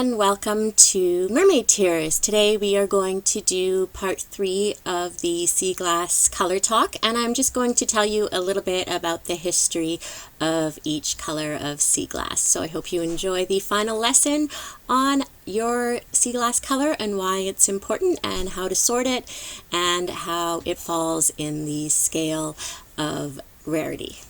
and welcome to Mermaid Tears. Today we are going to do part 3 of the Sea Glass Color Talk, and I'm just going to tell you a little bit about the history of each color of sea glass. So I hope you enjoy the final lesson on your sea glass color and why it's important and how to sort it and how it falls in the scale of rarity.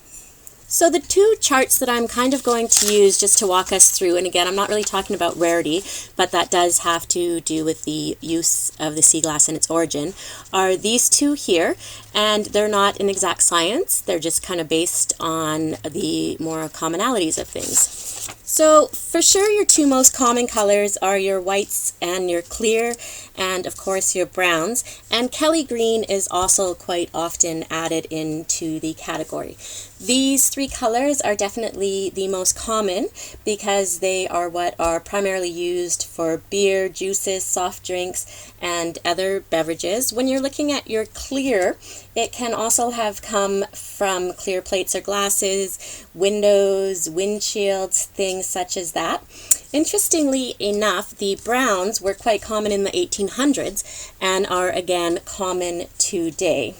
So the two charts that I'm kind of going to use just to walk us through, and again, I'm not really talking about rarity, but that does have to do with the use of the sea glass and its origin, are these two here, and they're not an exact science. They're just kind of based on the more commonalities of things. So for sure your two most common colors are your whites and your clear, and of course your browns, and Kelly green is also quite often added into the category. These three colors are definitely the most common because they are what are primarily used for beer, juices, soft drinks, and other beverages. When you're looking at your clear, it can also have come from clear plates or glasses, windows, windshields, things such as that. Interestingly enough, the browns were quite common in the 1800s and are again common today.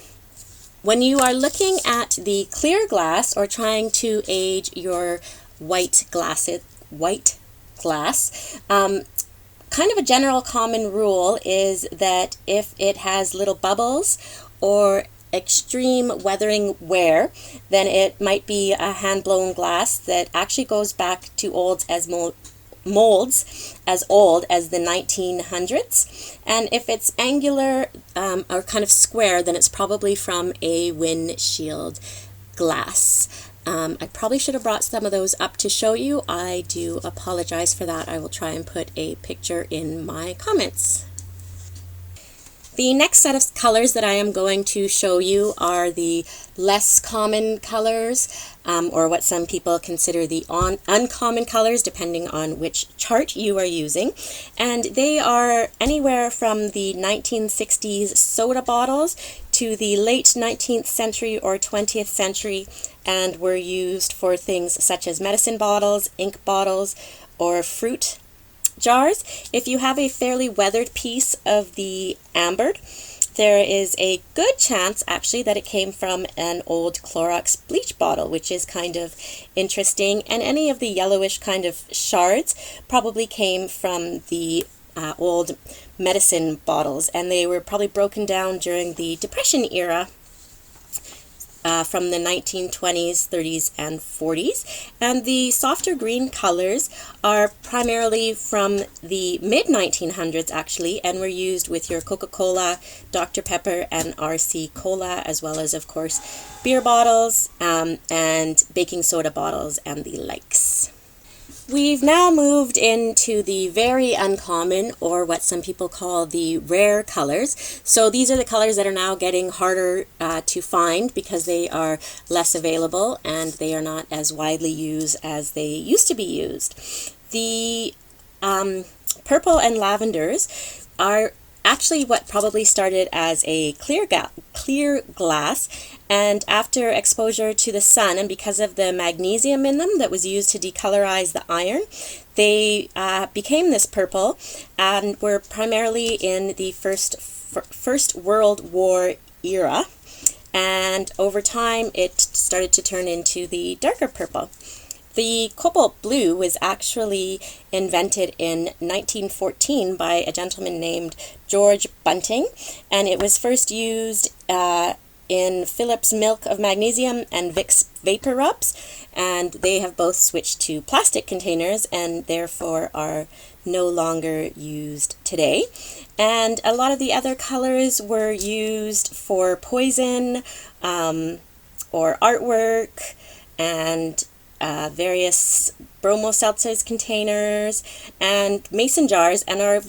When you are looking at the clear glass or trying to age your white glass, kind of a general common rule is that if it has little bubbles or extreme weathering wear, then it might be a hand-blown glass that actually goes back to molds as old as the 1900s, and if it's angular or kind of square, then it's probably from a windshield glass. I probably should have brought some of those up to show you. I do apologize for that. I will try and put a picture in my comments. The next set of colors that I am going to show you are the less common colors, or what some people consider the uncommon colors, depending on which chart you are using. And they are anywhere from the 1960s soda bottles to the late 19th century or 20th century, and were used for things such as medicine bottles, ink bottles, or fruit jars. If you have a fairly weathered piece of the amber, there is a good chance actually that it came from an old Clorox bleach bottle, which is kind of interesting. And any of the yellowish kind of shards probably came from the old medicine bottles, and they were probably broken down during the Depression era. From the 1920s, 30s, and 40s. And the softer green colors are primarily from the mid-1900s actually, and were used with your Coca-Cola, Dr. Pepper, and RC Cola, as well as, of course, beer bottles and baking soda bottles and the likes. We've now moved into the very uncommon, or what some people call the rare colors. So these are the colors that are now getting harder to find because they are less available and they are not as widely used as they used to be used. The purple and lavenders are actually what probably started as a clear glass, and after exposure to the sun and because of the magnesium in them that was used to decolorize the iron, they became this purple and were primarily in the First World War era, and over time it started to turn into the darker purple. The cobalt blue was actually invented in 1914 by a gentleman named George Bunting, and it was first used in Philips Milk of Magnesium and Vicks Vapor Rubs, and they have both switched to plastic containers and therefore are no longer used today. And a lot of the other colors were used for poison or artwork and various bromo seltzers containers and mason jars, and are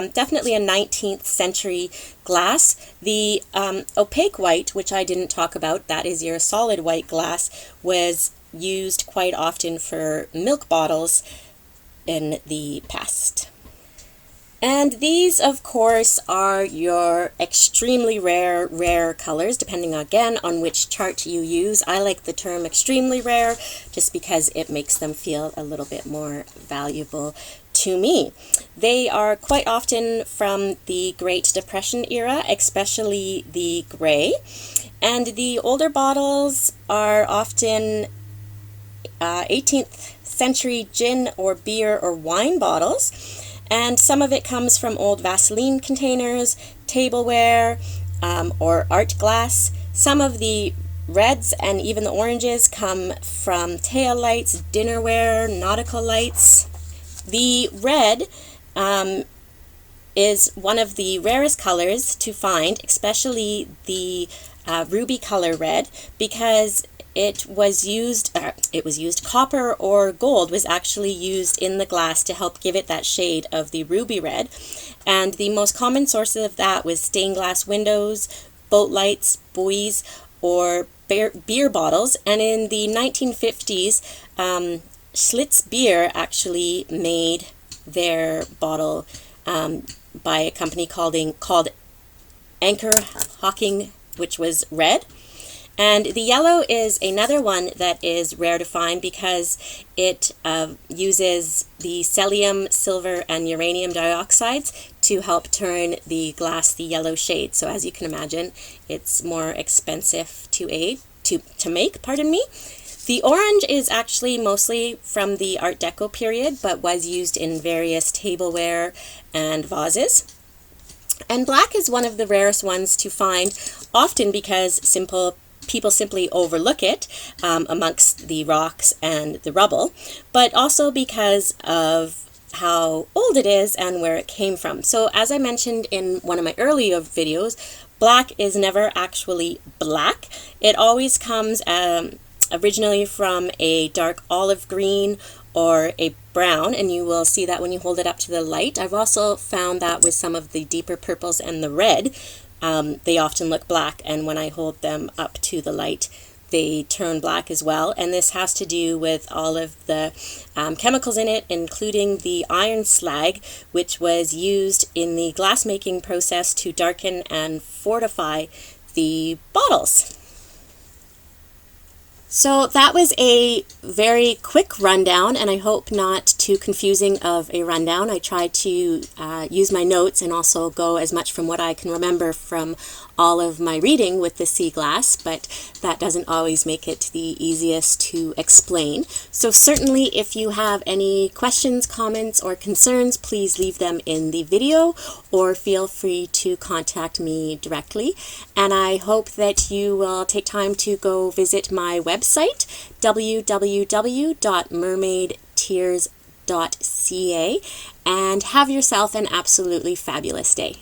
definitely a 19th century glass. The opaque white, which I didn't talk about, that is your solid white glass, was used quite often for milk bottles in the past. And these, of course, are your extremely rare colors, depending again on which chart you use. I like the term extremely rare just because it makes them feel a little bit more valuable to me. They are quite often from the Great Depression era, especially the gray. And the older bottles are often 18th century gin or beer or wine bottles. And some of it comes from old Vaseline containers, tableware, or art glass. Some of the reds and even the oranges come from tail lights, dinnerware, nautical lights. The red is one of the rarest colors to find, especially the ruby color red, because it was used, copper or gold was actually used in the glass to help give it that shade of the ruby red. And the most common sources of that was stained glass windows, boat lights, buoys, or beer bottles. And in the 1950s, Schlitz Beer actually made their bottle by a company called Anchor Hocking, which was red. And the yellow is another one that is rare to find because it uses the selenium, silver, and uranium dioxides to help turn the glass the yellow shade. So as you can imagine, it's more expensive to make. The orange is actually mostly from the Art Deco period, but was used in various tableware and vases. And black is one of the rarest ones to find, often because people simply overlook it amongst the rocks and the rubble, but also because of how old it is and where it came from. So as I mentioned in one of my earlier videos, black is never actually black. It always comes originally from a dark olive green or a brown, and you will see that when you hold it up to the light. I've also found that with some of the deeper purples and the red, they often look black, and when I hold them up to the light, they turn black as well. And this has to do with all of the chemicals in it, including the iron slag, which was used in the glass making process to darken and fortify the bottles. So that was a very quick rundown, and I hope not too confusing of a rundown. I tried to use my notes and also go as much from what I can remember from all of my reading with the sea glass, but that doesn't always make it the easiest to explain. So certainly if you have any questions, comments, or concerns, please leave them in the video or feel free to contact me directly. And I hope that you will take time to go visit my website, www.mermaidtears.ca, and have yourself an absolutely fabulous day.